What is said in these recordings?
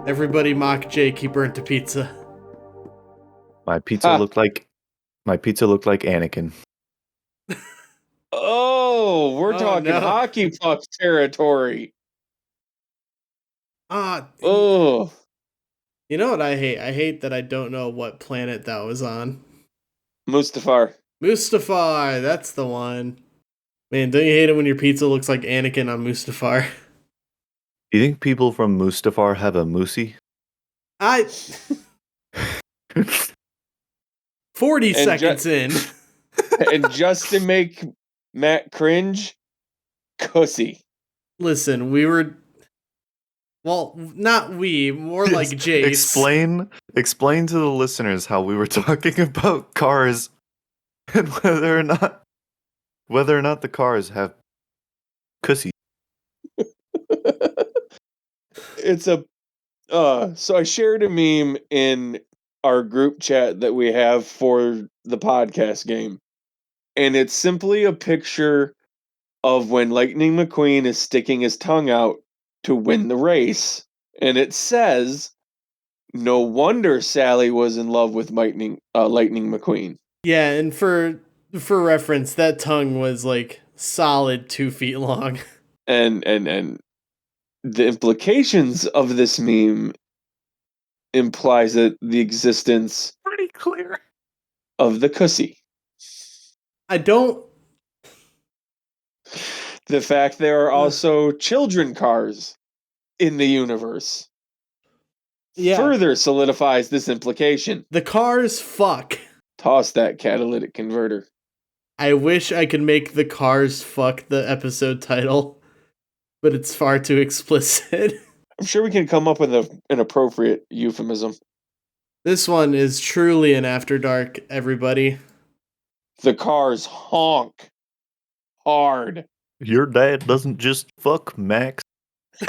Everybody mock Jake, he burnt a pizza. My pizza looked like Anakin. Oh, we're talking hockey puck territory. You know what I hate? I hate that I don't know what planet that was on. Mustafar, that's the one. Man, don't you hate it when your pizza looks like Anakin on Mustafar? Do you think people from Mustafar have a Moosie? 40 seconds in. And just to make Matt cringe, cussy. Listen, we were... Well, not we, more like Jaice. Explain to the listeners how we were talking about cars and whether or not the cars have cussy. It's a so I shared a meme in our group chat that we have for the podcast game. And it's simply a picture of when Lightning McQueen is sticking his tongue out to win the race. And it says, "No wonder Sally was in love with Lightning McQueen." Yeah, and for reference, that tongue was like solid 2 feet long. And the implications of this meme implies that the existence Pretty clear of the cussy. I don't... The fact there are also children cars in the universe further solidifies this implication. The cars fuck. Toss that catalytic converter. I wish I could make the cars fuck the episode title, but it's far too explicit. I'm sure we can come up with an appropriate euphemism. This one is truly an After Dark, everybody. The cars honk hard. Your dad doesn't just fuck Max. Oh,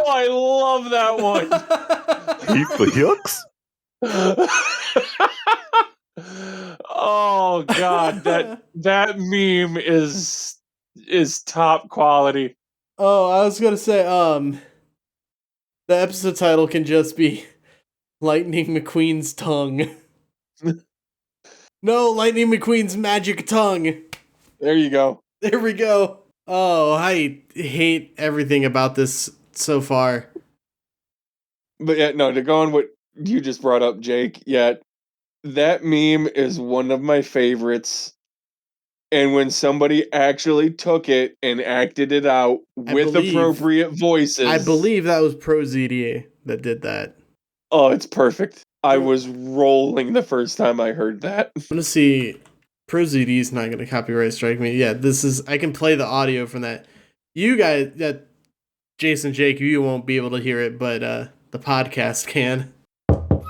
I love that one. He yucks. Oh God, that meme is top quality. Oh, I was gonna say, the episode title can just be Lightning McQueen's tongue. No, Lightning McQueen's magic tongue. There you go. There we go. Oh, I hate everything about this so far. But yeah, no, to go on what you just brought up, Jake, that meme is one of my favorites. And when somebody actually took it and acted it out with appropriate voices... I believe that was ProZDA that did that. Oh, it's perfect. I was rolling the first time I heard that. I'm gonna see... ProZD's not gonna copyright strike me. Yeah, this is... I can play the audio from that. You guys... Jason, Jake, you won't be able to hear it, but the podcast can.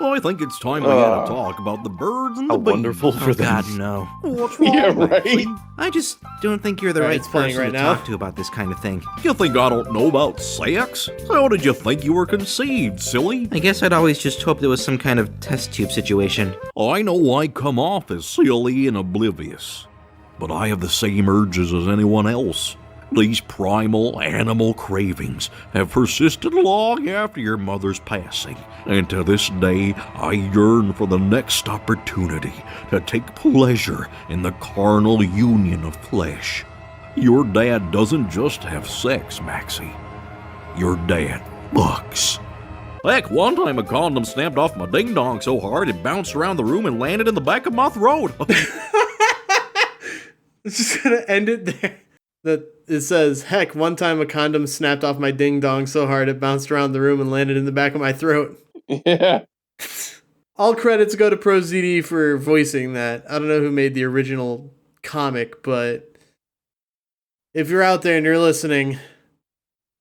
Oh, I think it's time we had a talk about the birds and the bees. How wonderful for them. God, no. What's wrong, Yeah, right? Maxie? I just don't think you're the right person to talk to about this kind of thing. You think I don't know about sex? How did you think you were conceived, silly? I guess I'd always just hoped it was some kind of test tube situation. I know I come off as silly and oblivious, but I have the same urges as anyone else. These primal animal cravings have persisted long after your mother's passing, and to this day I yearn for the next opportunity to take pleasure in the carnal union of flesh. Your dad doesn't just have sex, Maxie. Your dad fucks. Heck, one time a condom snapped off my ding-dong so hard it bounced around the room and landed in the back of my throat. It's just gonna end it there. It says, heck, one time a condom snapped off my ding-dong so hard it bounced around the room and landed in the back of my throat. Yeah. All credits go to ProZD for voicing that. I don't know who made the original comic, but if you're out there and you're listening,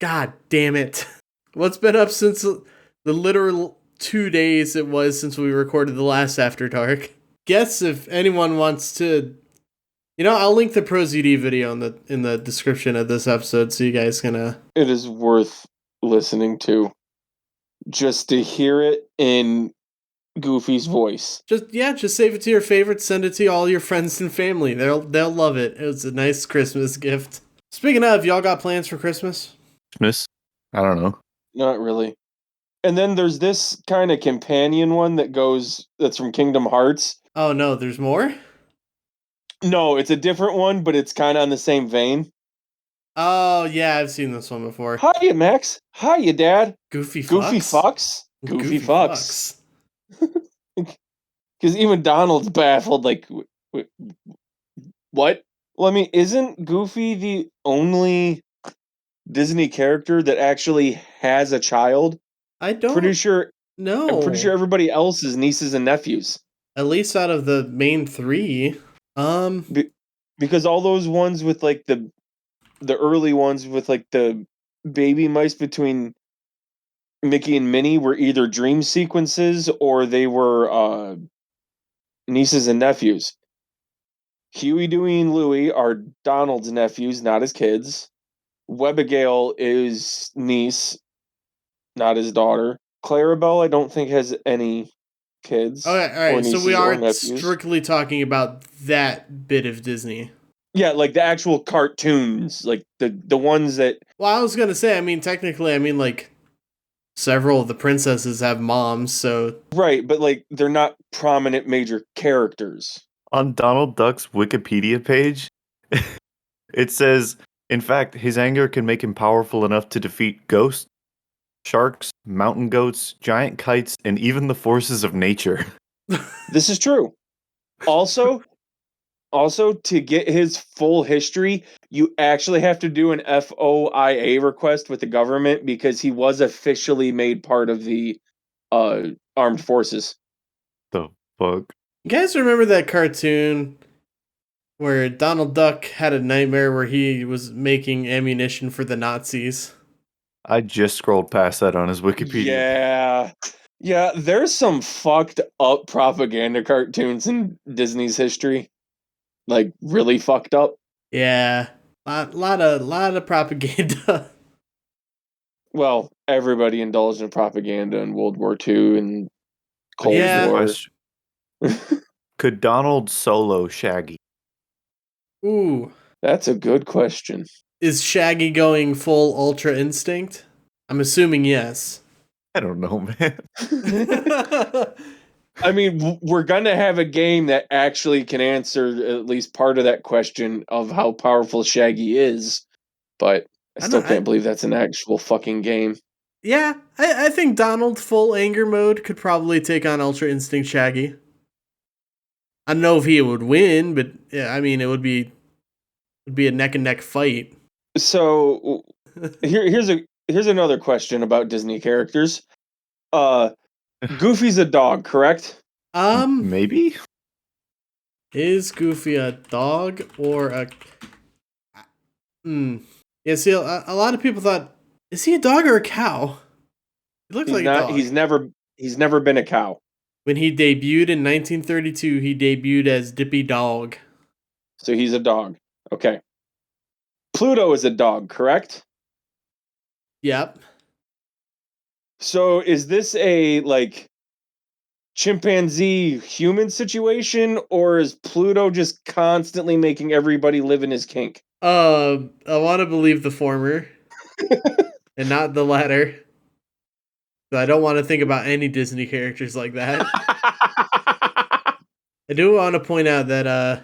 God damn it. What's been up since the literal 2 days it was since we recorded the last After Dark? Guess if anyone wants to... You know, I'll link the ProZD video in the description of this episode so you guys can... It is worth listening to. Just to hear it in Goofy's voice. Just save it to your favorites, send it to all your friends and family. They'll love it. It was a nice Christmas gift. Speaking of, y'all got plans for Christmas? Christmas? I don't know. Not really. And then there's this kind of companion one that's from Kingdom Hearts. Oh no, there's more? No, it's a different one, but it's kind of on the same vein. Oh yeah, I've seen this one before. Hiya, Max. Hiya, Dad. Goofy Goofy fucks. fucks. Goofy fucks. Because even Donald's baffled, like, what? Well, I mean, isn't Goofy the only Disney character that actually has a child? I don't Pretty sure. know. I'm pretty sure everybody else is nieces and nephews. At least out of the main three. Because all those ones with like the early ones with like the baby mice between Mickey and Minnie were either dream sequences or they were nieces and nephews. Huey, Dewey, and Louie are Donald's nephews, not his kids. Webigail is niece, not his daughter. Clarabelle, I don't think has any kids. All right. So we or are nephews. strictly talking about that bit of Disney. Yeah, like the actual cartoons, like the ones that. Well, I was gonna say, I mean, technically, like several of the princesses have moms, so Right, but like they're not prominent major characters. On Donald Duck's Wikipedia page, it says, in fact, his anger can make him powerful enough to defeat ghosts, sharks, mountain goats, giant kites, and even the forces of nature. This is true. Also, to get his full history, you actually have to do an FOIA request with the government because he was officially made part of the armed forces. The fuck? you guys remember that cartoon where Donald Duck had a nightmare where he was making ammunition for the Nazis? I just scrolled past that on his Wikipedia. Yeah, there's some fucked up propaganda cartoons in Disney's history. Like really fucked up. Yeah, lot of propaganda. Well, everybody indulged in propaganda in World War II and Cold Yeah. War. Could Donald solo Shaggy? Ooh, That's a good question. is Shaggy going full Ultra Instinct? I'm assuming yes. I don't know, man. I mean, we're gonna have a game that actually can answer at least part of that question of how powerful Shaggy is, but I still can't believe that's an actual fucking game. Yeah, I think Donald full anger mode could probably take on Ultra Instinct Shaggy. I don't know if he would win, but yeah, I mean it would be a neck and neck fight. So here's another question about Disney characters. Goofy's a dog, correct? Maybe? Is Goofy a dog or a? Yeah, see, a lot of people thought, is he a dog or a cow? He looks like a dog. He's never been a cow. When he debuted in 1932, he debuted as Dippy Dog. So he's a dog. Okay. Pluto is a dog, correct? Yep. So is this a like chimpanzee human situation, or is Pluto just constantly making everybody live in his kink? I want to believe the former and not the latter. But I don't want to think about any Disney characters like that. I do want to point out that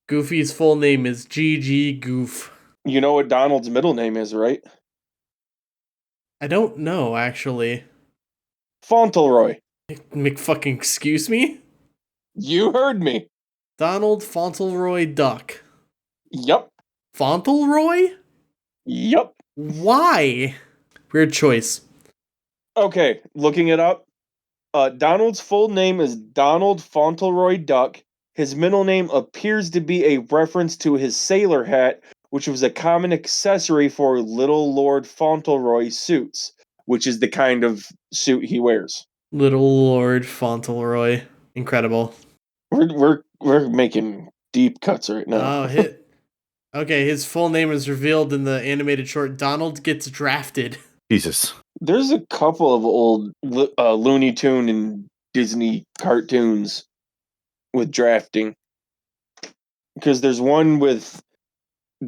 Goofy's full name is GG Goof. You know what Donald's middle name is, right? I don't know, actually. Fauntleroy. McFucking excuse me? You heard me. Donald Fauntleroy Duck. Yup. Fauntleroy? Yup. Why? Weird choice. Okay, looking it up. Donald's full name is Donald Fauntleroy Duck. His middle name appears to be a reference to his sailor hat, which was a common accessory for Little Lord Fauntleroy suits, which is the kind of suit he wears. Little Lord Fauntleroy. Incredible. We're making deep cuts right now. Oh, Okay, his full name is revealed in the animated short Donald Gets Drafted. Jesus. There's a couple of old Looney Tune and Disney cartoons with drafting. Because there's one with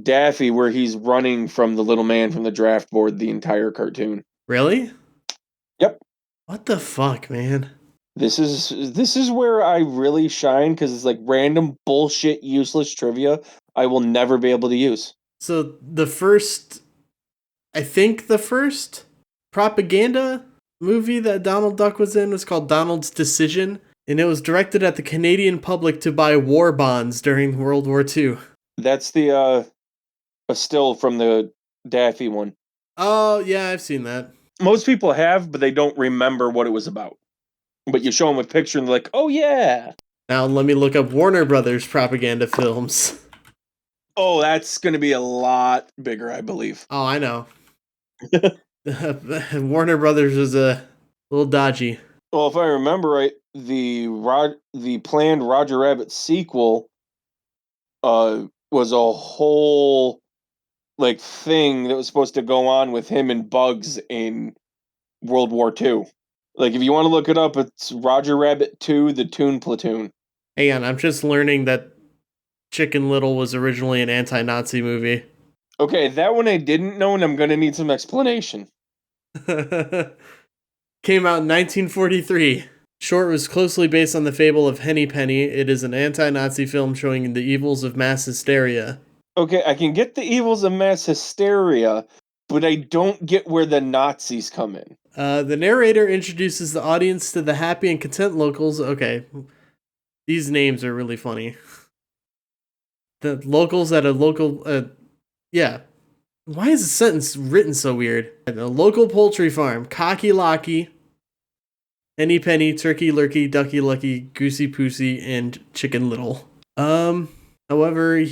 Daffy where he's running from the little man from the draft board the entire cartoon. Really? Yep. What the fuck, man? This is where I really shine, because it's like random bullshit useless trivia I will never be able to use. So I think the first propaganda movie that Donald Duck was in was called Donald's Decision, and it was directed at the Canadian public to buy war bonds during World War II. That's a still from the Daffy one. Oh, yeah, I've seen that. Most people have, but they don't remember what it was about. But you show them a picture and they're like, oh yeah. Now let me look up Warner Brothers propaganda films. Oh, that's going to be a lot bigger, I believe. Oh, I know. Warner Brothers was a little dodgy. Well, if I remember right, the planned Roger Rabbit sequel was a whole like thing that was supposed to go on with him and Bugs in World War II. Like, if you want to look it up, it's Roger Rabbit 2, The Toon Platoon. Hang on, I'm just learning that Chicken Little was originally an anti-Nazi movie. Okay, that one I didn't know, and I'm going to need some explanation. Came out in 1943. Short was closely based on the fable of Henny Penny. It is an anti-Nazi film showing the evils of mass hysteria. Okay, I can get the evils of mass hysteria, but I don't get where the Nazis come in. The narrator introduces the audience to the happy and content locals. Okay, these names are really funny. The locals at a local... yeah. Why is the sentence written so weird? At a local poultry farm, Cocky Locky, Henny Penny, Turkey Lurkey, Ducky Lucky, Goosey Poosey, and Chicken Little. However,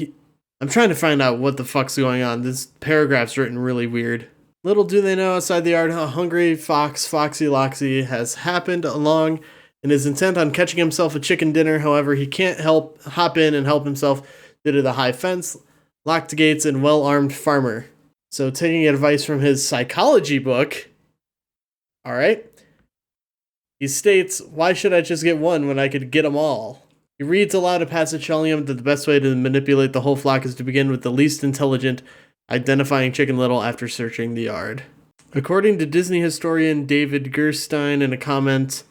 I'm trying to find out what the fuck's going on. This paragraph's written really weird. Little do they know outside the yard, a hungry fox, Foxy Loxy, has happened along and is intent on catching himself a chicken dinner. However, he can't hop in and help himself due to the high fence, locked gates, and well-armed farmer. So taking advice from his psychology book, alright, he states, why should I just get one when I could get them all? He reads aloud a passage telling him that the best way to manipulate the whole flock is to begin with the least intelligent, identifying Chicken Little after searching the yard. According to Disney historian David Gerstein in a comment,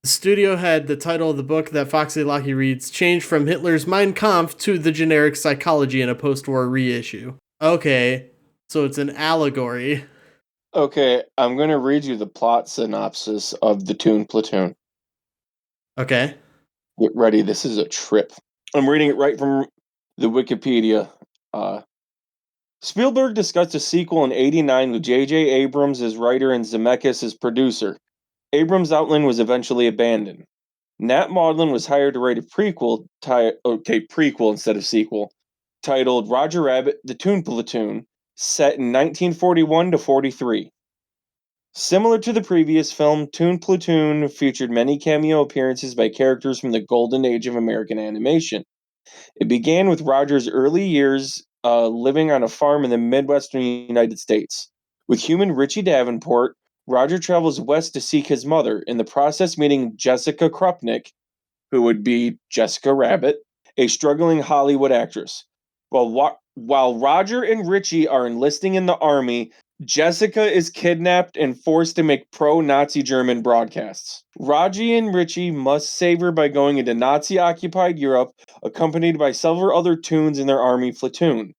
the studio had the title of the book that Foxy Locky reads changed from Hitler's Mein Kampf to the generic psychology in a post-war reissue. Okay, so it's an allegory. Okay, I'm going to read you the plot synopsis of The Toon Platoon. Okay. Get ready, this is a trip. I'm reading it right from the Wikipedia. Spielberg discussed a sequel in '89 with J.J. Abrams as writer and Zemeckis as producer. Abrams' outline was eventually abandoned. Nat Maudlin was hired to write a prequel instead of sequel, titled Roger Rabbit, The Toon Platoon, set in 1941 to 43. Similar to the previous film, Toon Platoon featured many cameo appearances by characters from the golden age of American animation. It began with Roger's early years living on a farm in the Midwestern United States. With human Richie Davenport, Roger travels west to seek his mother, in the process meeting Jessica Krupnik, who would be Jessica Rabbit, a struggling Hollywood actress. While Roger and Richie are enlisting in the army, Jessica is kidnapped and forced to make pro-Nazi German broadcasts. Roger and Richie must save her by going into Nazi-occupied Europe, accompanied by several other Toons in their army platoon.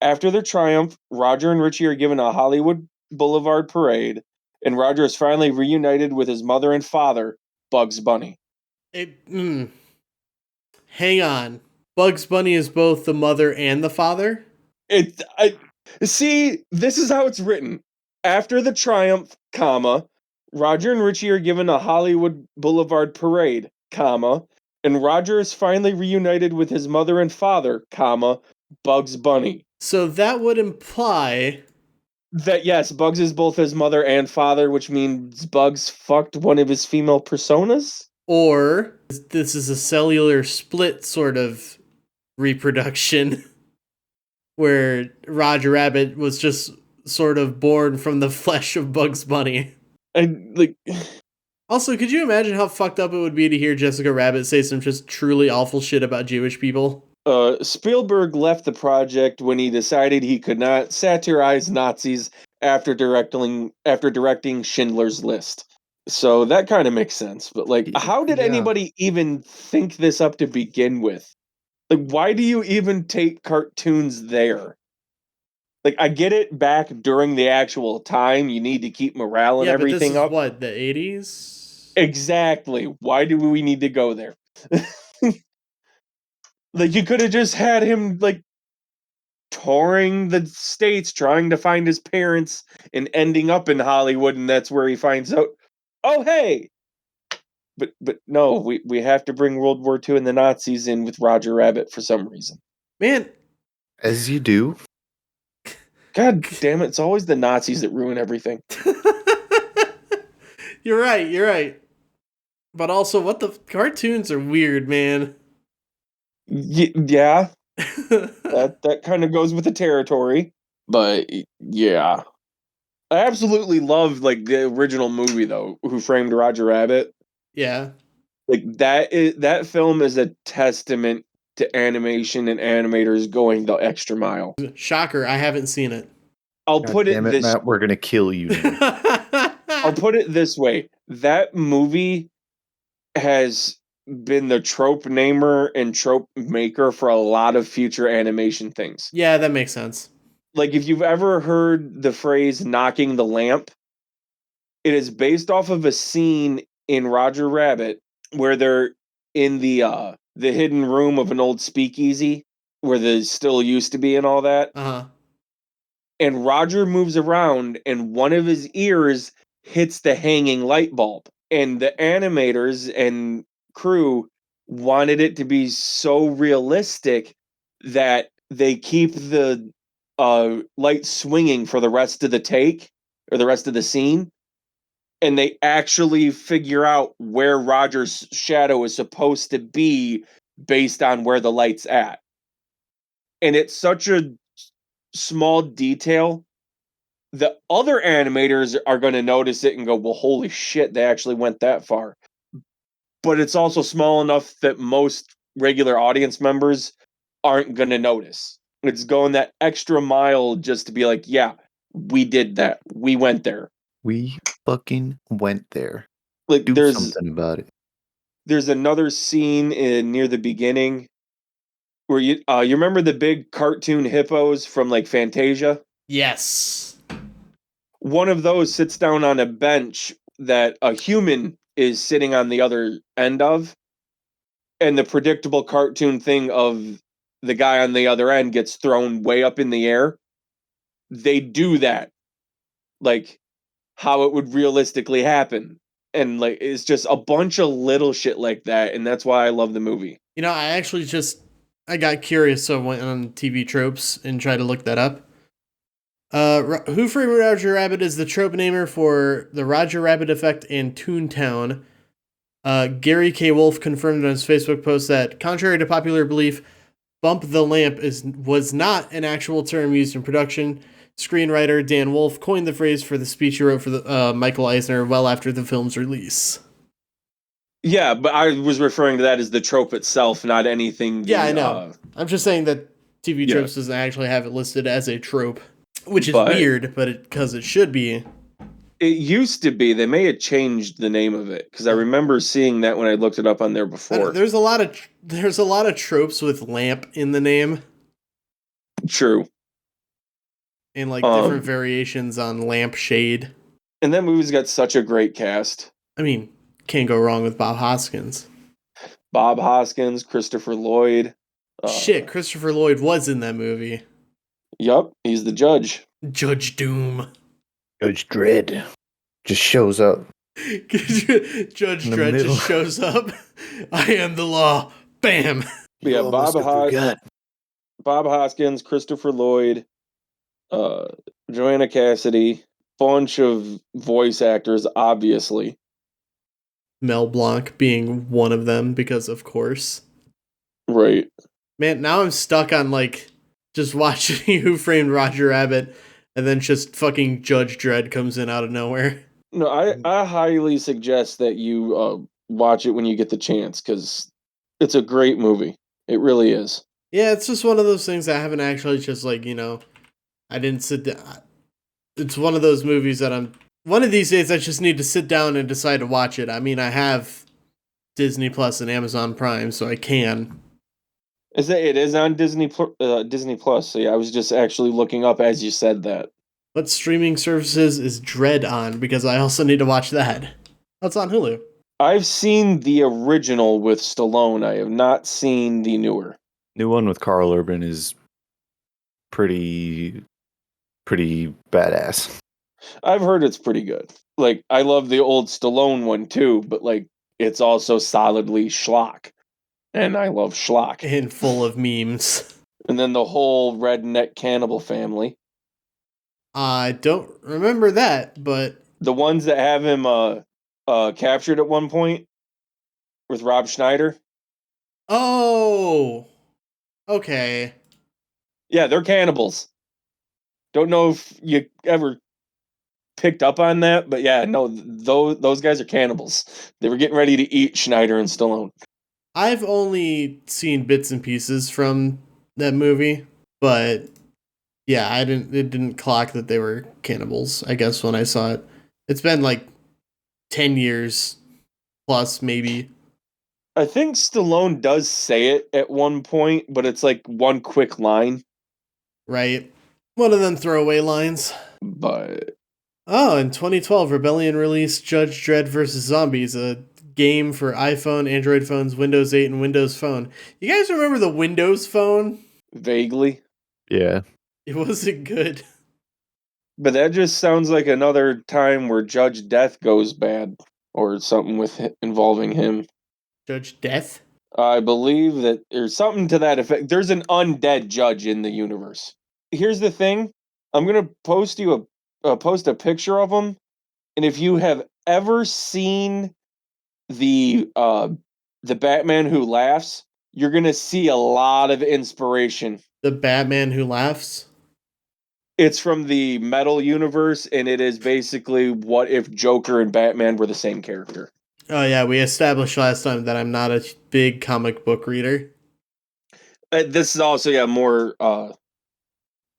After their triumph, Roger and Richie are given a Hollywood Boulevard parade, and Roger is finally reunited with his mother and father, Bugs Bunny. Hang on. Bugs Bunny is both the mother and the father? See, this is how it's written. After the triumph, Roger and Richie are given a Hollywood Boulevard parade, and Roger is finally reunited with his mother and father, Bugs Bunny. So that would imply that, yes, Bugs is both his mother and father, which means Bugs fucked one of his female personas? Or this is a cellular split sort of reproduction where Roger Rabbit was just sort of born from the flesh of Bugs Bunny. Also, could you imagine how fucked up it would be to hear Jessica Rabbit say some just truly awful shit about Jewish people? Spielberg left the project when he decided he could not satirize Nazis after directing Schindler's List. So that kind of makes sense. But like, how did anybody even think this up to begin with? Like, why do you even take cartoons there? Like, I get it back during the actual time. You need to keep morale and everything up. What, the 80s? Exactly. Why do we need to go there? Like, you could have just had him, like, touring the states, trying to find his parents, and ending up in Hollywood, and that's where he finds out, oh, hey! But no, we have to bring World War II and the Nazis in with Roger Rabbit for some reason. Man. As you do. God damn it, it's always the Nazis that ruin everything. You're right. But also, what the cartoons are weird, man. Yeah. that kind of goes with the territory. But yeah. I absolutely love like the original movie though, Who Framed Roger Rabbit. Yeah. Like that film is a testament to animation and animators going the extra mile. Shocker, I haven't seen it. I'll put it this Matt, we're gonna kill you now. I'll put it this way. That movie has been the trope namer and trope maker for a lot of future animation things. Yeah, that makes sense. Like if you've ever heard the phrase knocking the lamp, it is based off of a scene in Roger Rabbit where they're in the hidden room of an old speakeasy where the still used to be and all that. Uh-huh. And Roger moves around and one of his ears hits the hanging light bulb. And the animators and crew wanted it to be so realistic that they keep the light swinging for the rest of the take or the rest of the scene. And they actually figure out where Roger's shadow is supposed to be based on where the light's at. And it's such a small detail. The other animators are going to notice it and go, well, holy shit, they actually went that far. But it's also small enough that most regular audience members aren't going to notice. It's going that extra mile just to be like, yeah, we did that. We went there. We fucking went there. Like, Do there's something about it. There's another scene near the beginning where you remember the big cartoon hippos from like Fantasia? Yes. One of those sits down on a bench that a human is sitting on the other end of, and the predictable cartoon thing of the guy on the other end gets thrown way up in the air. They do that, like how it would realistically happen. And like it's just a bunch of little shit like that, and that's why I love the movie. You know, I got curious, so I went on TV Tropes and tried to look that up. Who Framed Roger Rabbit is the trope namer for the Roger Rabbit effect and Toontown. Gary K. Wolf confirmed on his Facebook post that, contrary to popular belief, bump the lamp was not an actual term used in production. Screenwriter Dan Wolf coined the phrase for the speech he wrote for the Michael Eisner well after the film's release. Yeah, but I was referring to that as the trope itself, not anything. I know. I'm just saying that TV Tropes doesn't actually have it listed as a trope, which is weird, but because it should be. It used to be. They may have changed the name of it because I remember seeing that when I looked it up on there before. There's a lot of tropes with lamp in the name. True. And like different variations on lampshade. And that movie's got such a great cast. I mean, can't go wrong with Bob Hoskins. Bob Hoskins, Christopher Lloyd. Shit, Christopher Lloyd was in that movie. Yup, he's the judge. Judge Doom. Judge Dread just shows up. Judge Dredd just shows up. I am the law. Bam. Yeah, Bob Hoskins, Christopher Lloyd, Joanna Cassidy, bunch of voice actors, obviously. Mel Blanc being one of them, because of course. Right. Man, now I'm stuck on like just watching Who Framed Roger Rabbit, and then just fucking Judge Dredd comes in out of nowhere. No, I highly suggest that you watch it when you get the chance, because it's a great movie. It really is. Yeah, it's just one of those things I haven't actually just like, I didn't sit down. it's one of those movies that one of these days I just need to sit down and decide to watch it. I mean, I have Disney Plus and Amazon Prime, so I can. It is on Disney Plus. So yeah, I was just actually looking up as you said that. What streaming services is Dread on? Because I also need to watch that. That's on Hulu. I've seen the original with Stallone. I have not seen the newer. New one with Carl Urban is pretty badass. I've heard it's pretty good. Like, I love the old Stallone one too, but like, it's also solidly schlock. And I love schlock. And full of memes. And then the whole redneck cannibal family. I don't remember that, but... The ones that have him captured at one point with Rob Schneider. Oh! Okay. Yeah, they're cannibals. Don't know if you ever picked up on that, but yeah, no, those guys are cannibals. They were getting ready to eat Schneider and Stallone. I've only seen bits and pieces from that movie, but yeah, it didn't clock that they were cannibals, I guess, when I saw it. It's been like 10 years plus, maybe. I think Stallone does say it at one point, but it's like one quick line. Right. One of them throwaway lines. But... Oh, in 2012, Rebellion released Judge Dredd vs. Zombies, a game for iPhone, Android phones, Windows 8, and Windows Phone. You guys remember the Windows Phone? Vaguely. Yeah. It wasn't good. But that just sounds like another time where Judge Death goes bad, or something involving him. Judge Death? I believe that there's something to that effect. There's an undead judge in the universe. Here's the thing. I'm going to post a picture of him, and if you have ever seen the Batman Who Laughs, you're going to see a lot of inspiration. The Batman Who Laughs? It's from the Metal universe, and it is basically what if Joker and Batman were the same character. Oh yeah, we established last time that I'm not a big comic book reader. This is also a more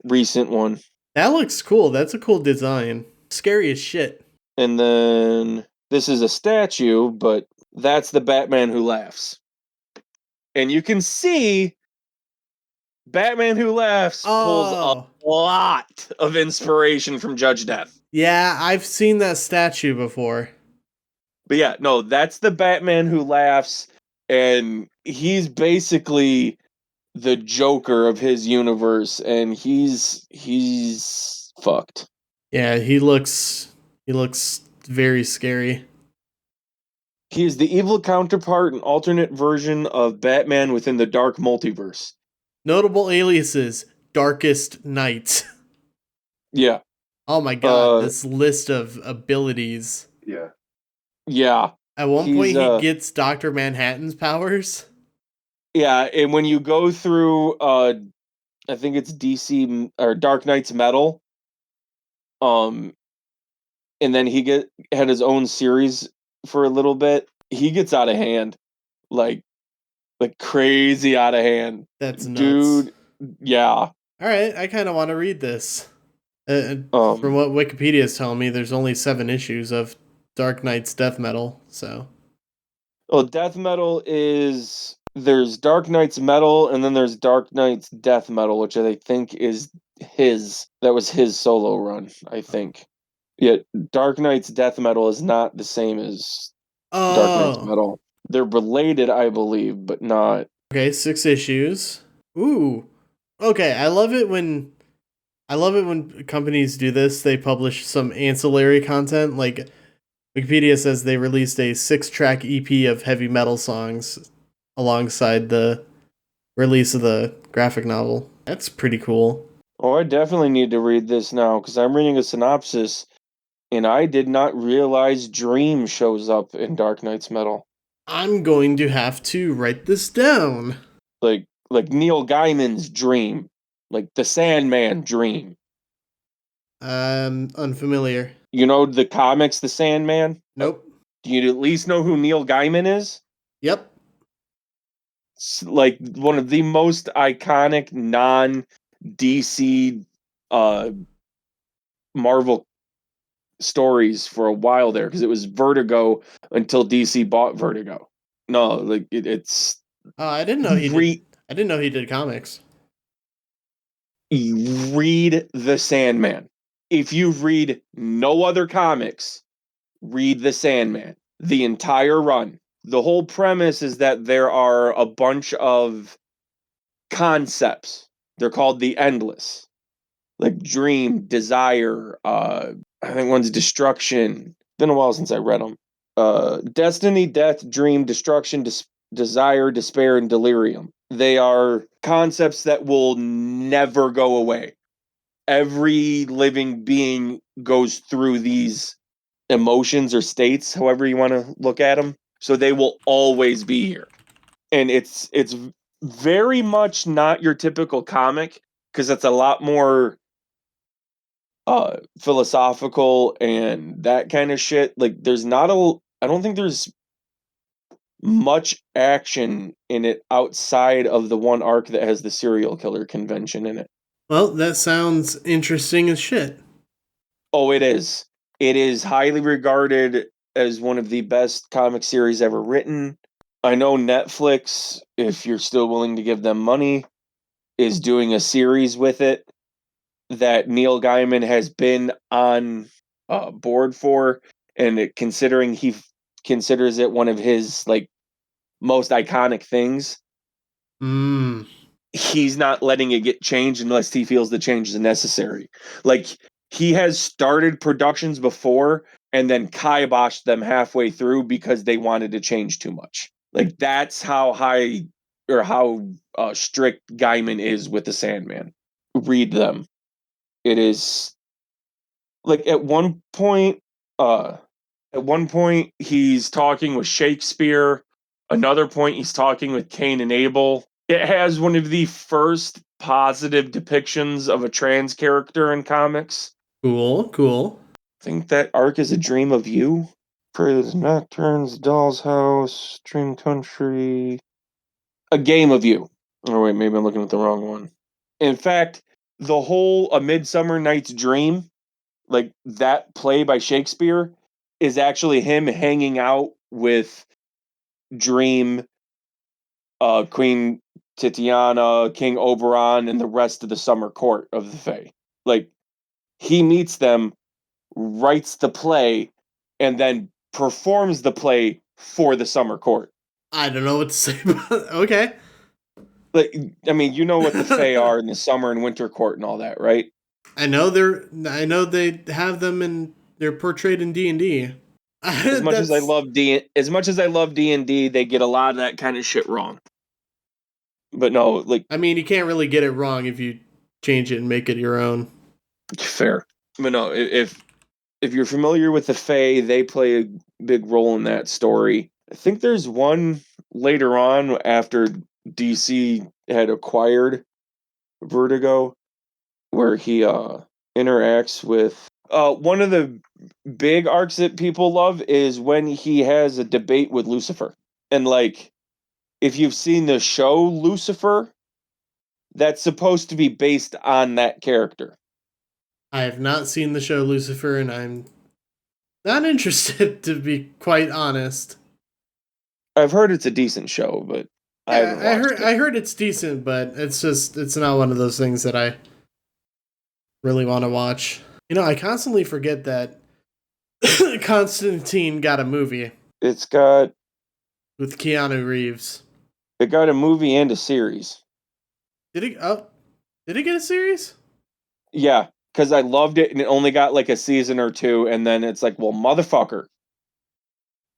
recent one. That looks cool. That's a cool design. Scary as shit. And then this is a statue, but that's the Batman Who Laughs. And you can see Batman Who Laughs pulls a lot of inspiration from Judge Death. Yeah, I've seen that statue before. But yeah, no, that's the Batman Who Laughs, and he's basically the Joker of his universe, and he's fucked. Yeah, he looks very scary. He is the evil counterpart and alternate version of Batman within the Dark Multiverse. Notable aliases: Darkest Night. Yeah. Oh my god, this list of abilities. Yeah. Yeah. At one point, he gets Dr. Manhattan's powers. Yeah, and when you go through, I think it's DC or Dark Knight's Metal, and then he had his own series for a little bit. He gets out of hand, like crazy out of hand. That's nuts. Dude. Yeah. All right, I kind of want to read this. From what Wikipedia is telling me, there's only 7 issues of Dark Knight's Death Metal, so. Well, Death Metal there's Dark Knight's Metal, and then there's Dark Knight's Death Metal, which I think is that was his solo run, I think. Yet Dark Knight's Death Metal is not the same as Dark Knight's Metal. They're related, I believe, but not. Okay, 6 issues. Ooh. Okay, I love it when companies do this. They publish some ancillary content. Like Wikipedia says they released a 6-track EP of heavy metal songs alongside the release of the graphic novel. That's pretty cool. Oh, I definitely need to read this now, because I'm reading a synopsis, and I did not realize Dream shows up in Dark Knight's Metal. I'm going to have to write this down. Like Neil Gaiman's Dream. Like the Sandman Dream. Unfamiliar. You know the comics, The Sandman? Nope. Do you at least know who Neil Gaiman is? Yep. It's like one of the most iconic non-DC Marvel stories for a while there because it was Vertigo until DC bought Vertigo. No, like it's. Oh, I didn't know he did. I didn't know he did comics. Read The Sandman. If you read no other comics, read The Sandman. The entire run. The whole premise is that there are a bunch of concepts. They're called the Endless. Like dream, desire, I think one's destruction. Been a while since I read them. Destiny, death, dream, destruction, desire, despair, and delirium. They are concepts that will never go away. Every living being goes through these emotions or states, however you want to look at them. So they will always be here. And it's very much not your typical comic because it's a lot more philosophical and that kind of shit. Like I don't think there's much action in it outside of the one arc that has the serial killer convention in it. Well, that sounds interesting as shit. Oh, it is. It is highly regarded as one of the best comic series ever written. I know Netflix, if you're still willing to give them money, is doing a series with it that Neil Gaiman has been on board for, and considering he considers it one of his like most iconic things, he's not letting it get changed unless he feels the change is necessary. Like he has started productions before and then kiboshed them halfway through because they wanted to change too much. Like that's how high or how strict Gaiman is with the Sandman. Read them. It is like at one point he's talking with Shakespeare. Another point he's talking with Cain and Abel. It has one of the first positive depictions of a trans character in comics. Cool. I think that arc is A Dream of You. Praise Nocturnes, Doll's House, Dream Country. A Game of You. Oh wait, maybe I'm looking at the wrong one. In fact, the whole A Midsummer Night's Dream, like that play by Shakespeare, is actually him hanging out with Dream, Queen Titiana, King Oberon, and the rest of the summer court of the Fae. Like, he meets them, writes the play, and then performs the play for the summer court. I don't know what to say about it. Okay. Like, I mean, you know what the Fae are in the summer and winter court and all that, right? I know they have them and they're portrayed in D&D. As much as I love D&D, they get a lot of that kind of shit wrong. But no, like, I mean, you can't really get it wrong if you change it and make it your own. Fair. But no, if you're familiar with the Fae, they play a big role in that story. I think there's one later on after DC had acquired Vertigo where he interacts with one of the big arcs that people love is when he has a debate with Lucifer. And like if you've seen the show Lucifer, that's supposed to be based on that character. I have not seen the show Lucifer, and I'm not interested, to be quite honest. I've heard it's a decent show, but I haven't watched it. I heard it's decent, but it's not one of those things that I really want to watch. You know, I constantly forget that Constantine got a movie. It's got with Keanu Reeves. It got a movie and a series. Did it get a series? Yeah, because I loved it and it only got like a season or two, and then it's like, well, motherfucker.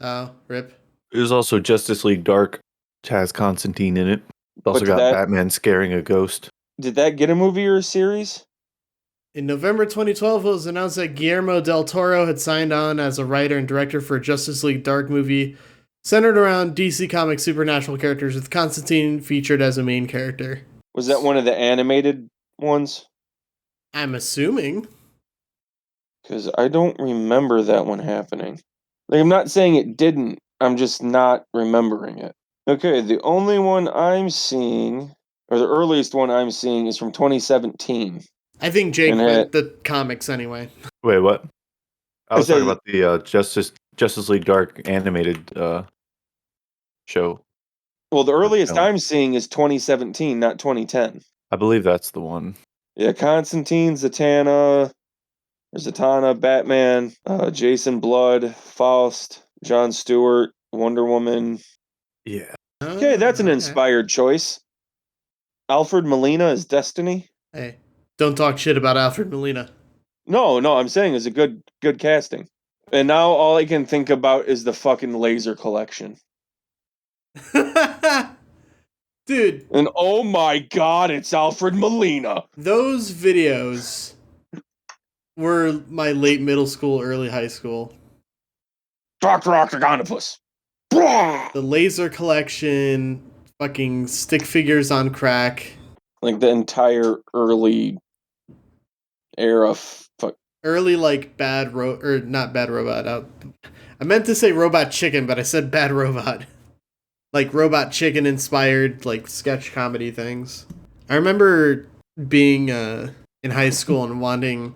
Oh, rip. It was also Justice League Dark. It has Constantine in it. It also got Batman scaring a ghost. Did that get a movie or a series? In November 2012, it was announced that Guillermo del Toro had signed on as a writer and director for a Justice League Dark movie centered around DC Comics supernatural characters, with Constantine featured as a main character. Was that one of the animated ones? I'm assuming. Because I don't remember that one happening. Like, I'm not saying it didn't. I'm just not remembering it. Okay, the only one I'm seeing, or the earliest one I'm seeing, is from 2017. I think Jake meant the comics anyway. Wait, what? I was talking says- about the Justice League Dark animated show. Well, the earliest film. I'm seeing is 2017, not 2010. I believe that's the one. Yeah, Constantine, Zatanna, Batman, Jason Blood, Faust, Jon Stewart, Wonder Woman. Yeah. Okay, that's an inspired choice. Alfred Molina is Destiny. Hey, don't talk shit about Alfred Molina. No, I'm saying it's a good casting. And now all I can think about is the fucking laser collection. Dude. And oh my god, it's Alfred Molina. Those videos were my late middle school, early high school. Dr. Octagonopus. The laser collection, fucking stick figures on crack. Like the entire early era. Early, like, not Bad Robot. I meant to say Robot Chicken, but I said Bad Robot. Like, Robot Chicken inspired, like, sketch comedy things. I remember being in high school and wanting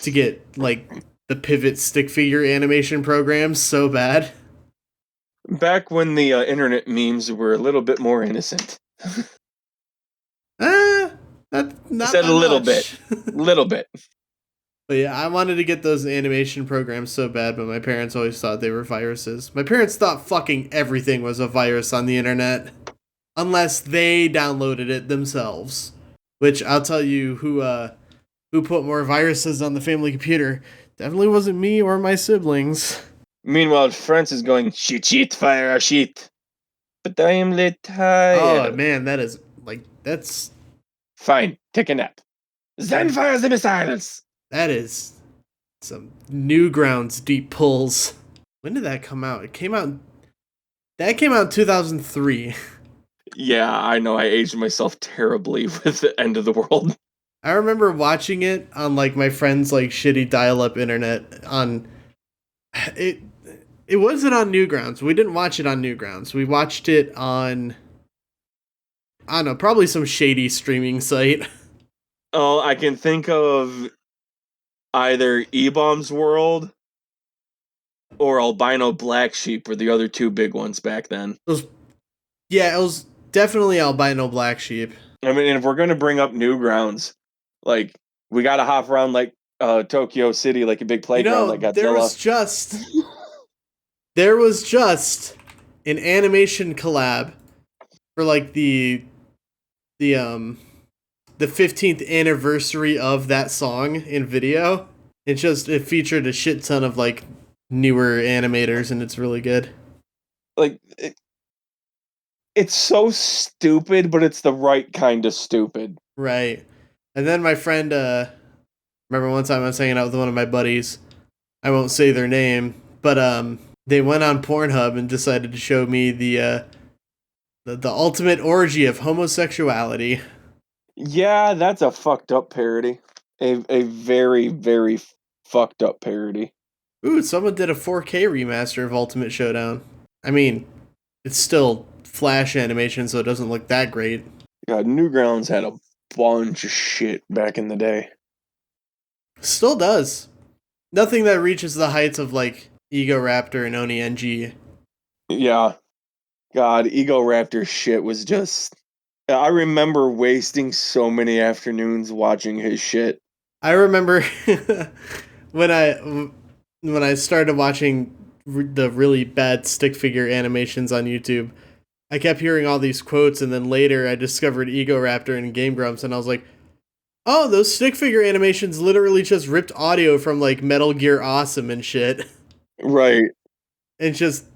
to get, like, the Pivot stick figure animation programs so bad. Back when the internet memes were a little bit more innocent. Not said a little much. Little bit. But yeah, I wanted to get those animation programs so bad, but my parents always thought they were viruses. My parents thought fucking everything was a virus on the internet. Unless they downloaded it themselves. Which, I'll tell you, who put more viruses on the family computer definitely wasn't me or my siblings. Meanwhile, France is going, sheet, fire, sheet. But I am lit tired. Oh, man, that's... Fine, take a nap. Then fire the missiles! That is some Newgrounds deep pulls. When did that come out? That came out in 2003. Yeah, I know, I aged myself terribly with the End of the World. I remember watching it on, like, my friend's, like, shitty dial-up internet on... It wasn't on Newgrounds. We didn't watch it on Newgrounds. We watched it on... I don't know, probably some shady streaming site. Oh, I can think of either E-Bomb's World or Albino Black Sheep were the other two big ones back then. It was definitely Albino Black Sheep. I mean, and if we're going to bring up Newgrounds, like, we got to hop around, like, Tokyo City, like a big playground, like Godzilla. There was just an animation collab for, like, the 15th anniversary of that song in video. It featured a shit ton of, like, newer animators, and it's really good. Like, it's so stupid, but it's the right kind of stupid. Right. And then my friend, remember one time I was hanging out with one of my buddies. I won't say their name, but they went on Pornhub and decided to show me the ultimate orgy of homosexuality. Yeah, that's a fucked up parody. A very, very fucked up parody. Ooh, someone did a 4K remaster of Ultimate Showdown. I mean, it's still Flash animation, so it doesn't look that great. God, Newgrounds had a bunch of shit back in the day. Still does. Nothing that reaches the heights of, like, Ego Raptor and Oni NG. Yeah. God, Ego Raptor shit was just... I remember wasting so many afternoons watching his shit. I remember when I started watching the really bad stick figure animations on YouTube, I kept hearing all these quotes, and then later I discovered Ego Raptor and Game Grumps, and I was like, oh, those stick figure animations literally just ripped audio from, like, Metal Gear Awesome and shit. Right. And just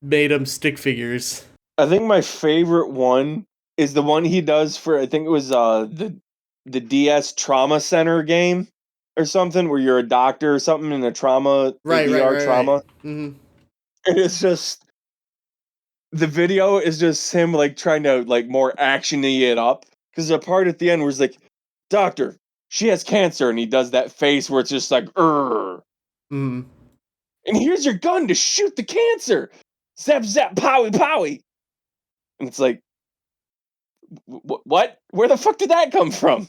made them stick figures. I think my favorite one is the one he does for, I think it was the DS Trauma Center game or something, where you're a doctor or something in a trauma, right, trauma. Right. Mm-hmm. And it's just, the video is just him, like, trying to, like, more action-y it up. Because the part at the end where he's like, doctor, she has cancer, and he does that face where it's just like, And here's your gun to shoot the cancer! Zap, zap, powie, powie! And it's like, what? Where the fuck did that come from?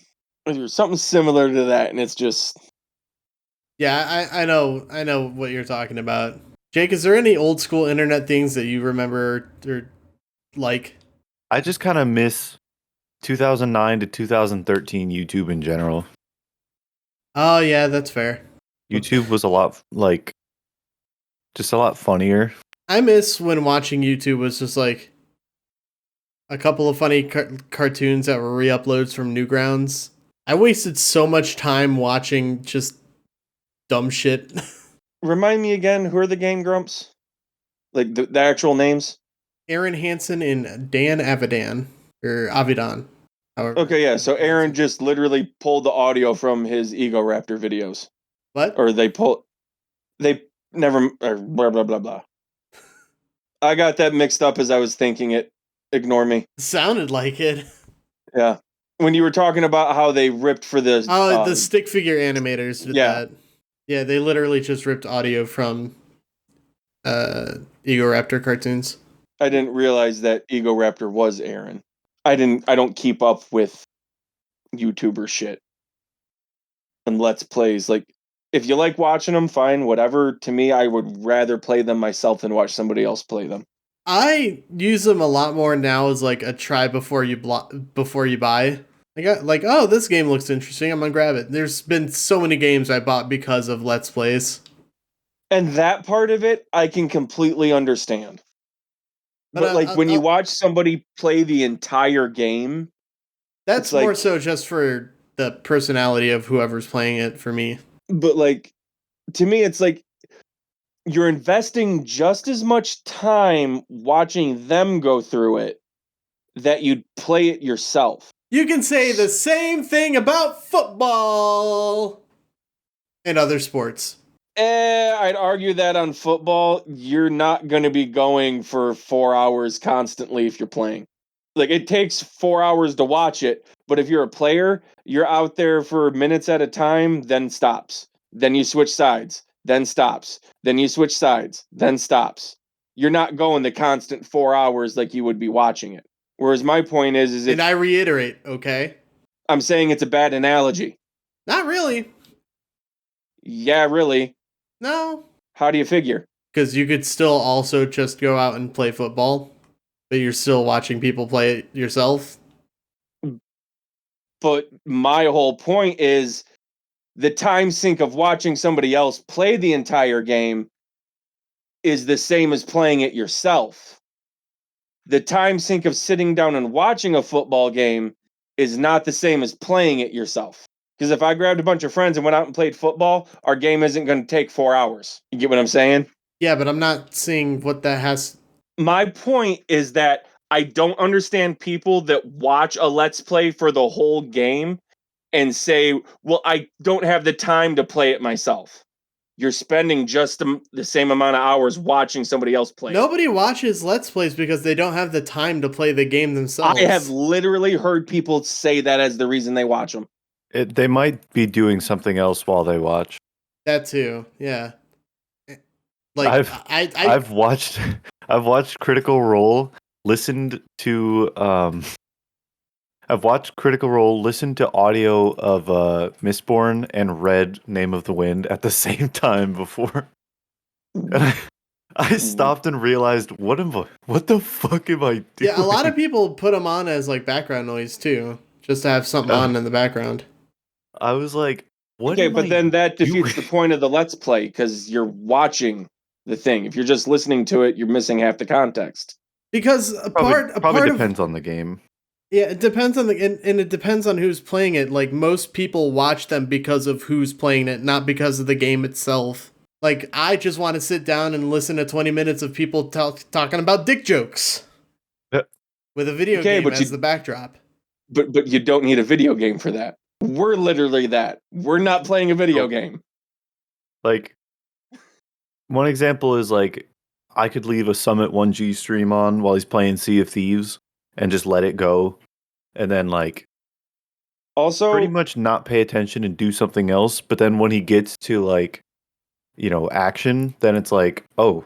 something similar to that, and it's just... Yeah, I know what you're talking about. Jake, is there any old school internet things that you remember or like? I just kind of miss 2009 to 2013 YouTube in general. Oh yeah, that's fair. YouTube was a lot just a lot funnier. I miss when watching YouTube was just like a couple of funny cartoons that were re-uploads from Newgrounds. I wasted so much time watching just dumb shit. Remind me again, who are the Game Grumps? Like the actual names? Aaron Hansen and Dan Avidan or Avidan. However, Okay, yeah. So Aaron just literally pulled the audio from his Ego Raptor videos. What? Or they never, or blah, blah, blah, blah. I got that mixed up as I was thinking it. Ignore me. Sounded like it. Yeah. When you were talking about how they ripped for the... the stick figure animators did that. Yeah, they literally just ripped audio from Ego Raptor cartoons. I didn't realize that Ego Raptor was Aaron. I don't keep up with YouTuber shit and Let's Plays. Like, if you like watching them, fine, whatever. To me, I would rather play them myself than watch somebody else play them. I use them a lot more now as like a try before you buy. I got like, oh, this game looks interesting. I'm gonna grab it. There's been so many games I bought because of Let's Plays. And that part of it, I can completely understand. But like when you watch somebody play the entire game, that's more so just for the personality of whoever's playing it for me. But like, to me, it's like you're investing just as much time watching them go through it that you'd play it yourself. You can say the same thing about football and other sports. I'd argue that on football, you're not going to be going for 4 hours constantly if you're playing. Like, it takes 4 hours to watch it, but if you're a player, you're out there for minutes at a time, then stops. Then you switch sides, then stops. Then you switch sides, then stops. You're not going the constant 4 hours like you would be watching it. Whereas my point is and I reiterate, okay? I'm saying it's a bad analogy. Not really. Yeah, really. No. How do you figure? Because you could still also just go out and play football, but you're still watching people play it yourself. But my whole point is the time sink of watching somebody else play the entire game is the same as playing it yourself. The time sink of sitting down and watching a football game is not the same as playing it yourself. Because if I grabbed a bunch of friends and went out and played football, our game isn't going to take 4 hours. You get what I'm saying? Yeah, but I'm not seeing what that has... My point is that I don't understand people that watch a Let's Play for the whole game and say, well, I don't have the time to play it myself. You're spending just the same amount of hours watching somebody else play. Nobody watches Let's Plays because they don't have the time to play the game themselves. I have literally heard people say that as the reason they watch them. They might be doing something else while they watch. That too, yeah. Like I've watched Critical Role, listened to I've watched Critical Role, listened to audio of Mistborn, and read Name of the Wind at the same time before. And I stopped and realized, what the fuck am I doing? Yeah, a lot of people put them on as like background noise too, just to have something on in the background. I was like, what? Okay, but then that defeats the point of the Let's Play because you're watching the thing. If you're just listening to it, you're missing half the context. Because probably depends on the game. Yeah, it depends on and it depends on who's playing it. Like, most people watch them because of who's playing it, not because of the game itself. Like, I just want to sit down and listen to 20 minutes of people talking about dick jokes with a video game as the backdrop. But you don't need a video game for that. We're literally that. We're not playing a video game. Like, one example is like, I could leave a Summit 1G stream on while he's playing Sea of Thieves and just let it go, and then like also pretty much not pay attention and do something else. But then when he gets to like, you know, action, then it's like, oh,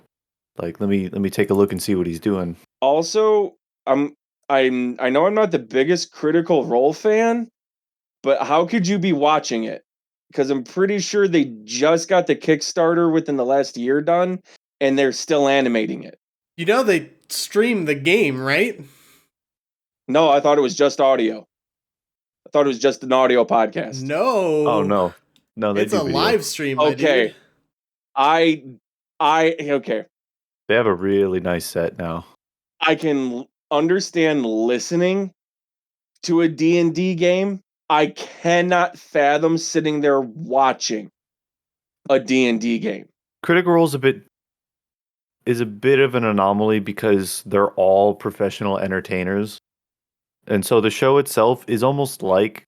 like let me take a look and see what he's doing. Also, I know I'm not the biggest Critical Role fan, but how could you be watching it? Because I'm pretty sure they just got the Kickstarter within the last year done, and they're still animating it. You know they stream the game, right? No, I thought it was just audio. I thought it was just an audio podcast. No. Oh no, they it's do a video. live stream, my Okay. dude. Okay. They have a really nice set now. I can understand listening to a D&D game. I cannot fathom sitting there watching a D&D game. Critical Role is a bit of an anomaly because they're all professional entertainers. And so the show itself is almost like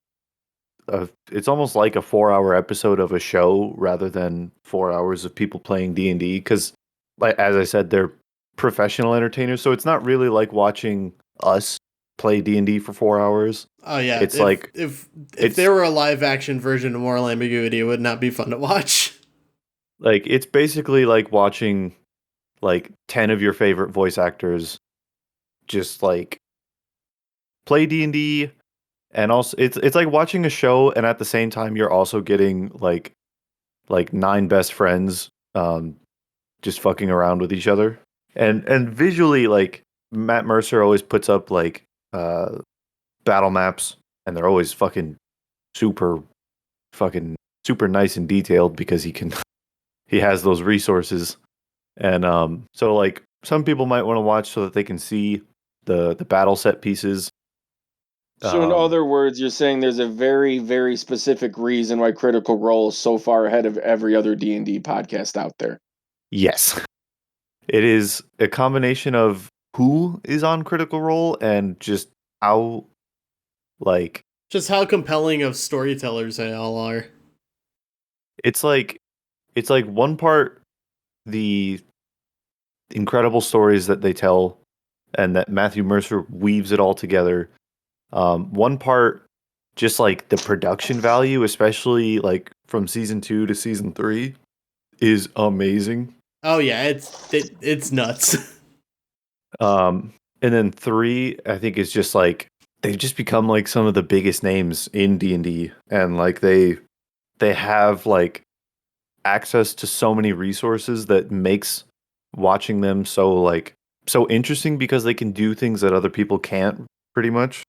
a 4-hour episode of a show rather than 4 hours of people playing D&D because, like as I said, they're professional entertainers. So it's not really like watching us play D&D for 4 hours. Oh yeah, it's if there were a live action version of Moral Ambiguity, it would not be fun to watch. Like it's basically like watching like 10 of your favorite voice actors just like play D&D, and also it's like watching a show and at the same time you're also getting like 9 best friends just fucking around with each other. And visually, like Matt Mercer always puts up like battle maps, and they're always super super nice and detailed because he has those resources. And so like some people might want to watch so that they can see the battle set pieces. So in other words, you're saying there's a very, very specific reason why Critical Role is so far ahead of every other D&D podcast out there. Yes. It is a combination of who is on Critical Role and just how compelling of storytellers they all are. It's like one part the incredible stories that they tell and that Matthew Mercer weaves it all together. One part just like the production value, especially like from season 2 to season 3, is amazing. Oh yeah, it's nuts. And then 3, I think, is just like they've just become like some of the biggest names in D&D, and like they have like access to so many resources that makes watching them so interesting because they can do things that other people can't, pretty much.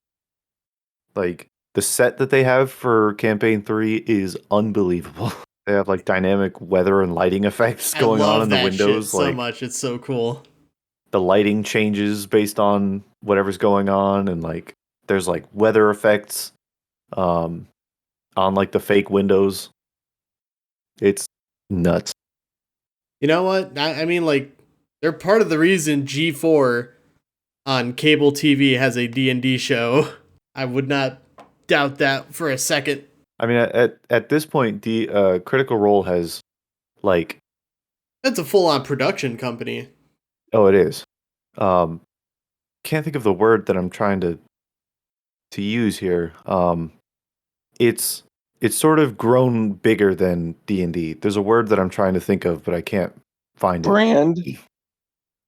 Like the set that they have for campaign 3 is unbelievable. They have like dynamic weather and lighting effects going on in the windows. Shit so much. It's so cool. The lighting changes based on whatever's going on, and like there's like weather effects on like the fake windows. It's nuts. You know what? I mean, like, they're part of the reason G4 on cable TV has a D&D show. I would not doubt that for a second. I mean, at this point, the Critical Role has like that's a full-on production company. Oh, it is. Can't think of the word that I'm trying to use here. It's sort of grown bigger than D&D. There's a word that I'm trying to think of, but I can't find Brand? it.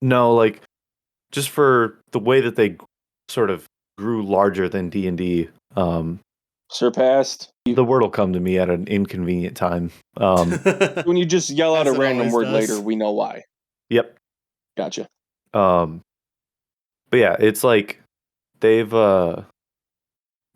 No, like just for the way that they sort of grew larger than D&D. Surpassed? The word will come to me at an inconvenient time. When you just yell out a random word later, we know why. Yep. Gotcha. But yeah, it's like they've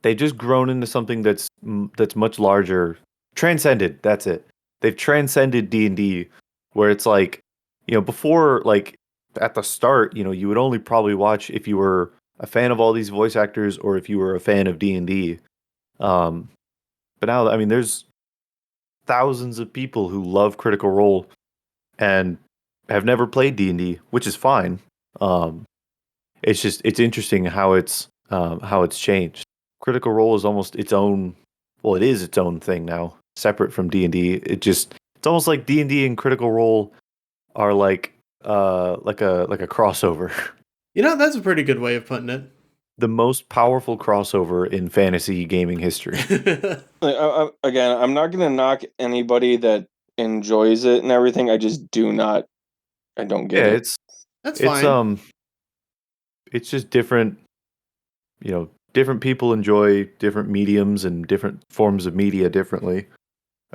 just grown into something that's much larger, transcended. That's it. They've transcended D&D, where it's like, before, like at the start, you would only probably watch if you were a fan of all these voice actors or if you were a fan of D&D. But now, I mean, there's thousands of people who love Critical Role and have never played D&D, which is fine. It's interesting how it's changed. Critical Role is almost its own. Well, it is its own thing now, separate from D&D. It's almost like D&D and Critical Role are like a crossover. That's a pretty good way of putting it. The most powerful crossover in fantasy gaming history. Again, I'm not going to knock anybody that enjoys it and everything. I just do not. I don't get it. That's fine. It's just different, different people enjoy different mediums and different forms of media differently.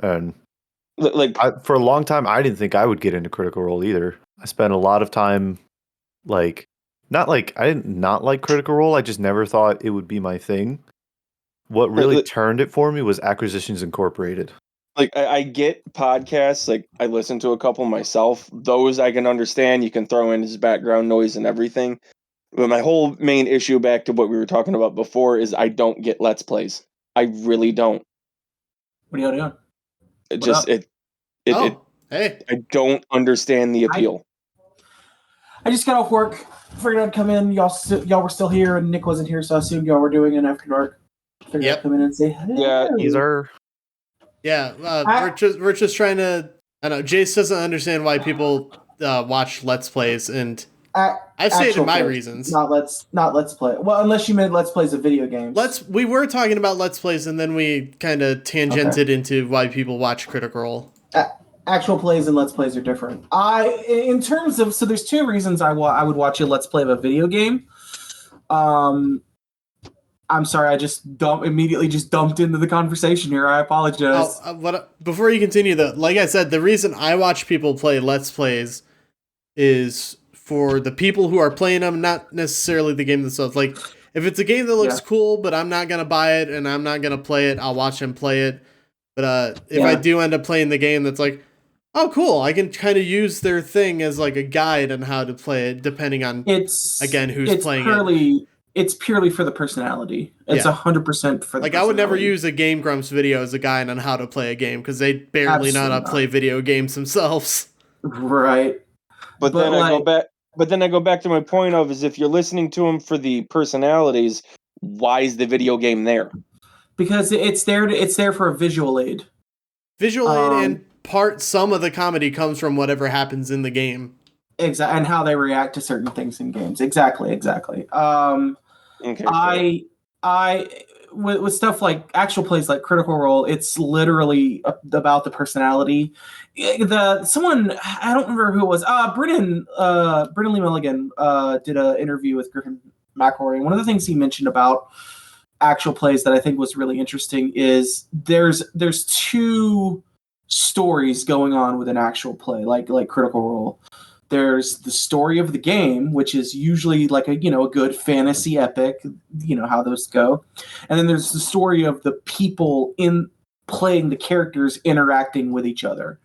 And for a long time, I didn't think I would get into Critical Role either. I spent a lot of time, I didn't not like Critical Role. I just never thought it would be my thing. What really turned it for me was Acquisitions Incorporated. I get podcasts, I listen to a couple myself. Those I can understand. You can throw in as background noise and everything. But my whole main issue, back to what we were talking about before, is I don't get Let's Plays. I really don't. What are y'all doing? Hey. I don't understand the appeal. I just got off work. Figured I'd come in. Y'all were still here, and Nick wasn't here, so I assumed y'all were doing an after dark. Figured I'd come in and say hello. Yeah, these are. Yeah, we're just trying to. I know Jaice doesn't understand why people watch Let's Plays, and I've stated my reasons. Not Let's Play. Well, unless you meant Let's Plays of video games. We were talking about Let's Plays, and then we kind of tangented into why people watch Critical Role. Actual plays and Let's Plays are different. In terms of, so there's two reasons I would watch a Let's Play of a video game. I'm sorry, I just immediately dumped into the conversation here. I apologize. Before you continue, though, like I said, the reason I watch people play Let's Plays is for the people who are playing them, not necessarily the game themselves. Like, if it's a game that looks cool, but I'm not going to buy it and I'm not going to play it, I'll watch them play it. But if I do end up playing the game that's like, oh, cool, I can kind of use their thing as like a guide on how to play it, depending on, who's playing it. It's purely for the personality. It's 100% for the I would never use a Game Grumps video as a guide on how to play a game, because they barely know how to play video games themselves. Right. But then I go back to my point of, is if you're listening to them for the personalities, why is the video game there? Because it's there for a visual aid. Visual aid, and some of the comedy comes from whatever happens in the game. Exactly, and how they react to certain things in games. Exactly. Okay. With stuff like actual plays like Critical Role, it's literally about the personality. Someone, I don't remember who it was. Brennan Lee Milligan did an interview with Griffin McElroy, and one of the things he mentioned about actual plays that I think was really interesting is there's two stories going on with an actual play, like Critical Role. There's the story of the game, which is usually like a good fantasy epic, how those go. And then there's the story of the people in playing the characters interacting with each other.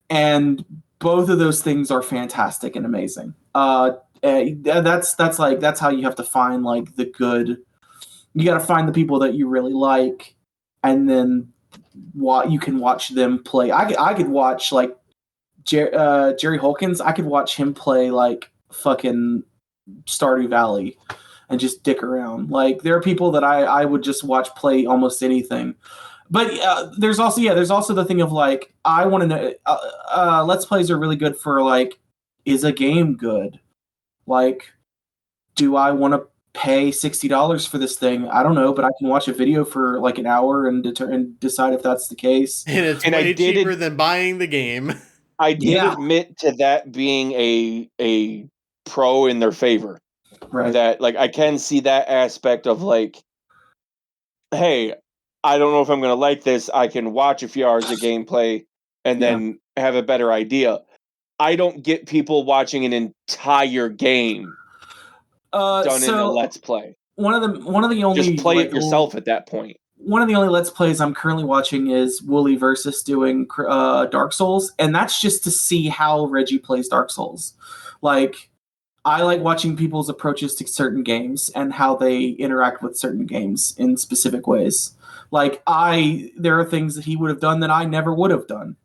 And both of those things are fantastic and amazing. That's how you have to find like the good. You got to find the people that you really like, and then you can watch them play. I could watch like Jerry Holkins. I could watch him play like fucking Stardew Valley and just dick around. Like, there are people that I would just watch play almost anything. But there's also the thing of like, I want to know. Let's Plays are really good for like, is a game good? Like, do I want to pay $60 for this thing? I don't know, but I can watch a video for like an hour and decide if that's the case. And it's way cheaper than buying the game. I did admit to that being a pro in their favor. Right. That like I can see that aspect of like, hey, I don't know if I'm going to like this. I can watch a few hours of gameplay and then have a better idea. I don't get people watching an entire game done in a Let's Play. One of the only just play it yourself at that point. One of the only Let's Plays I'm currently watching is Wooly Versus doing Dark Souls, and that's just to see how Reggie plays Dark Souls. Like, I like watching people's approaches to certain games and how they interact with certain games in specific ways. Like, there are things that he would have done that I never would have done.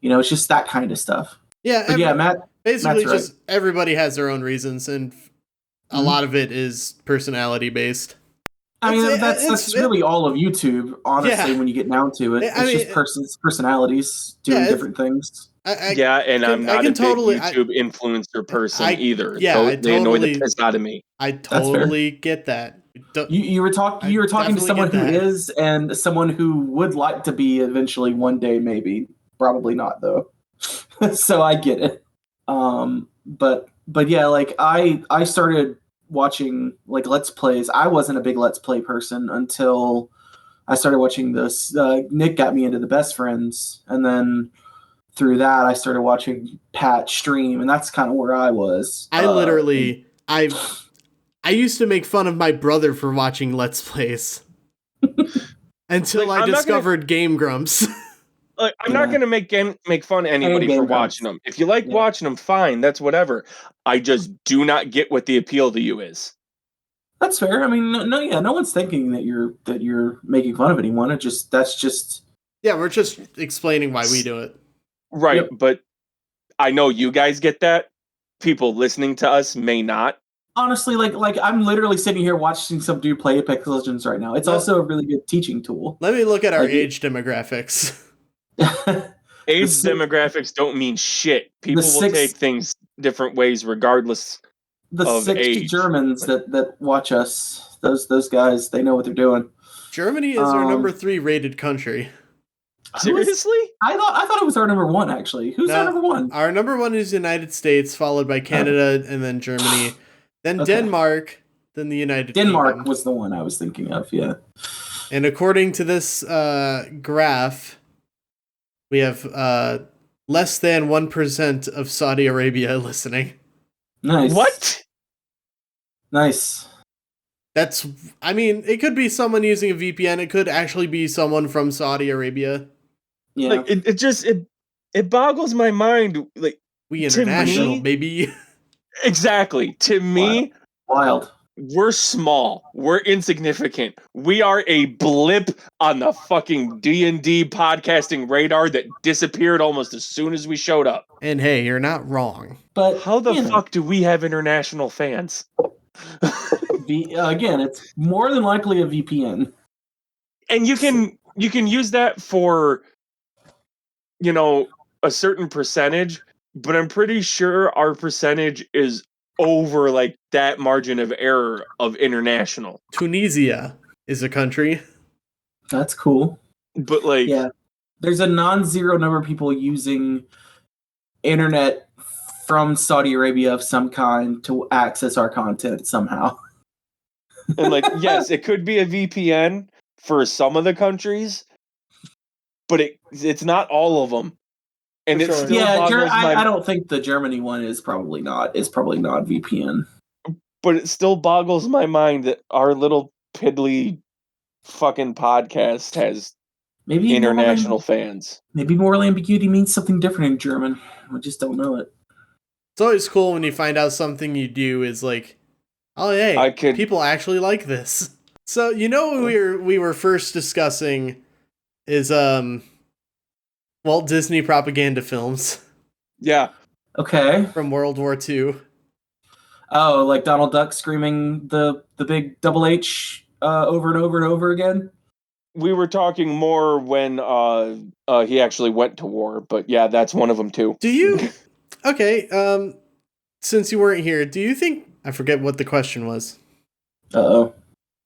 It's just that kind of stuff. Yeah, Matt. Basically, just everybody has their own reasons, and a lot of it is personality based. I mean, that's really all of YouTube, honestly, when you get down to it. It's just personalities doing different things. I'm not a big YouTube influencer person either. Yeah, they annoy the piss out of me. I totally get that. You were talking to someone who is, and someone who would like to be eventually one day, maybe. Probably not, though. So I get it. But yeah, like I started watching like Let's Plays. I wasn't a big Let's Play person until I started watching this. Nick got me into the Best Friends, and then through that, I started watching Pat stream, and that's kind of where I was. I used to make fun of my brother for watching Let's Plays until I discovered Game Grumps. I'm not gonna make fun of anybody for watching them. If you like watching them, fine, that's whatever. I just do not get what the appeal to you is. That's fair. I mean, no one's thinking that you're making fun of anyone. That's just we're just explaining why we do it. Right, but I know you guys get that. People listening to us may not. Honestly, like I'm literally sitting here watching some dude play Apex Legends right now. It's also a really good teaching tool. Let me look at our age demographics. Age demographics don't mean shit. People will take things different ways regardless of age. Germans that watch us, those guys, they know what they're doing. Germany is our number 3 rated country. Seriously? I thought it was our number 1, actually. Who's our number 1? Our number 1 is United States, followed by Canada, and then Germany, then Denmark, then the United Kingdom. Denmark was the one I was thinking of, yeah. And according to this graph, we have less than 1% of Saudi Arabia listening. Nice. What? Nice. It could be someone using a VPN. It could actually be someone from Saudi Arabia. Yeah. Like it boggles my mind. Like, we international, baby. Exactly. To me, wild. We're small. We're insignificant. We are a blip on the fucking D&D podcasting radar that disappeared almost as soon as we showed up. And hey, you're not wrong. But how the fuck do we have international fans? Again, it's more than likely a VPN. And you can use that for, a certain percentage, but I'm pretty sure our percentage is over like that margin of error of international. Tunisia is a country. That's cool. But there's a non-zero number of people using internet from Saudi Arabia of some kind to access our content somehow. And yes, it could be a VPN for some of the countries, but it's not all of them. And it's still I don't think the Germany one is probably not VPN. But it still boggles my mind that our little piddly fucking podcast has international fans. Maybe moral ambiguity means something different in German. We just don't know it. It's always cool when you find out something you do is like, oh hey, people actually like this. So what we were first discussing is Walt Disney propaganda films. Yeah. Okay. From World War II. Oh, like Donald Duck screaming the big double H over and over and over again? We were talking more when he actually went to war, but yeah, that's one of them too. Do you... Okay, since you weren't here, do you think... I forget what the question was. Uh-oh.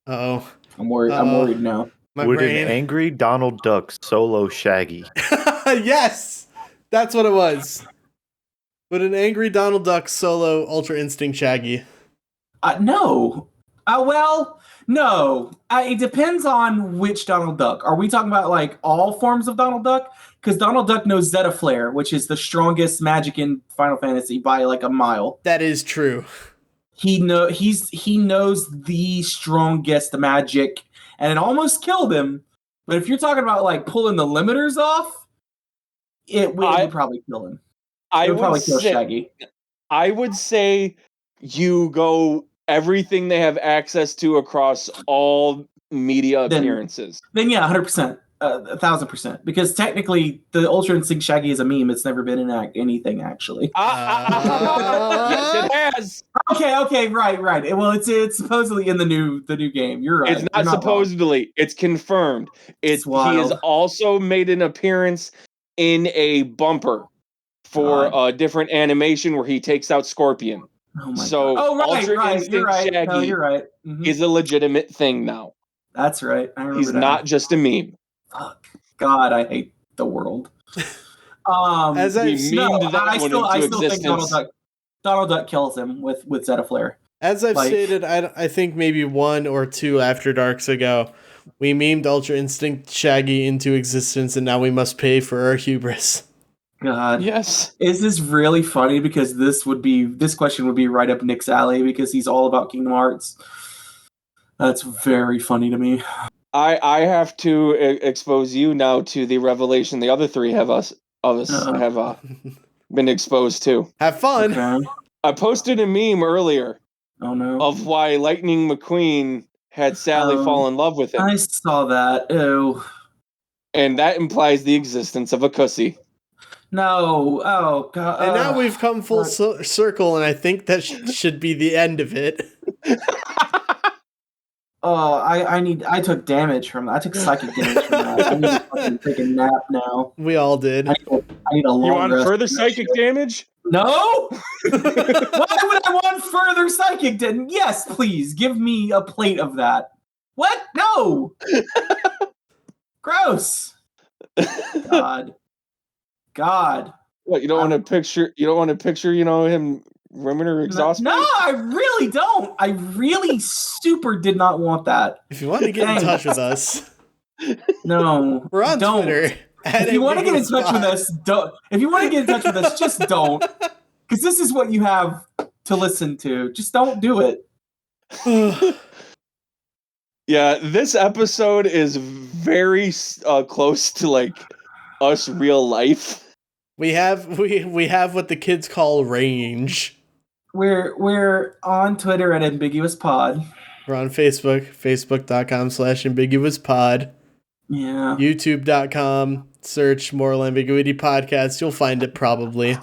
I'm worried now. Would an angry Donald Duck solo Shaggy? Yes! That's what it was. Would an angry Donald Duck solo Ultra Instinct Shaggy? No. No. It depends on which Donald Duck. Are we talking about like all forms of Donald Duck? Because Donald Duck knows Zeta Flare, which is the strongest magic in Final Fantasy by like a mile. That is true. He knows the strongest magic, and it almost killed him. But if you're talking about like pulling the limiters off, it would probably kill him. It would probably kill Shaggy. I would say you go everything they have access to across all media appearances. Then yeah, 100%. 1,000%. Because technically, the Ultra Instinct Shaggy is a meme. It's never been in anything, actually. Yes, it has. Okay, right. Well, it's supposedly in the new game. You're right. It's not supposedly. Wrong. It's confirmed. He has also made an appearance in a bumper for a different animation where he takes out Scorpion. Oh my God. Ultra Instinct you're right. Shaggy no, you're right. Mm-hmm. is a legitimate thing now. That's right. I remember He's not just a meme. Fuck. God, I hate the world. As I still think Donald Duck kills him with Zeta Flare. As I've stated, I think maybe 1 or 2 After Darks ago, we memed Ultra Instinct Shaggy into existence, and now we must pay for our hubris. God. Yes. Is this really funny? Because this question would be right up Nick's alley because he's all about Kingdom Hearts. That's very funny to me. I have to expose you now to the revelation the other 3 have been exposed to. Have fun. Okay. I posted a meme earlier. Oh no. Of why Lightning McQueen had Sally fall in love with him. I saw that. Ew. And that implies the existence of a cussy. No. Oh God. And now we've come full circle, and I think that should be the end of it. I took damage from that. I took psychic damage from that. I need to fucking take a nap now. We all did. I need a long You want rest. further psychic damage? No! Why would I want further psychic damage? Yes, please. Give me a plate of that. What? No! Gross. God. What, you don't want to picture him rimming her exhaust? No, I really don't. I really super did not want that. If you want to get in touch with us, no, we're on Twitter. If you want to get in touch with us, don't. If you want to get in touch with us, just don't. Because this is what you have to listen to. Just don't do it. Yeah, this episode is very close to like us real life. We have what the kids call range. We're on Twitter at AmbiguousPod. We're on Facebook, facebook.com/ambiguouspod. Yeah. YouTube.com, search Moral Ambiguity Podcast. You'll find it probably.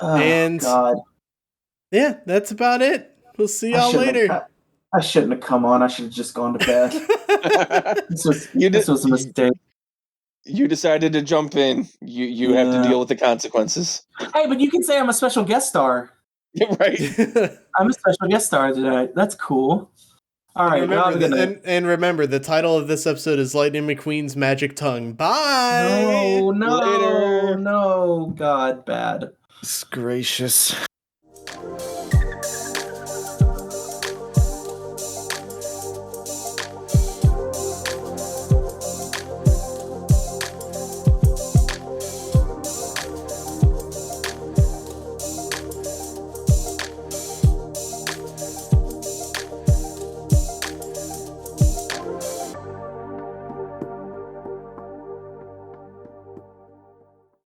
And God. Yeah, that's about it. We'll see y'all later. I shouldn't have come on. I should have just gone to bed. This was a mistake. You decided to jump in. You have to deal with the consequences. Hey, but you can say I'm a special guest star. Right. I'm a special guest star today. That's cool. All right. And remember, the title of this episode is Lightning McQueen's Magic Tongue. Bye! No, Later. no, God, bad. Gracious.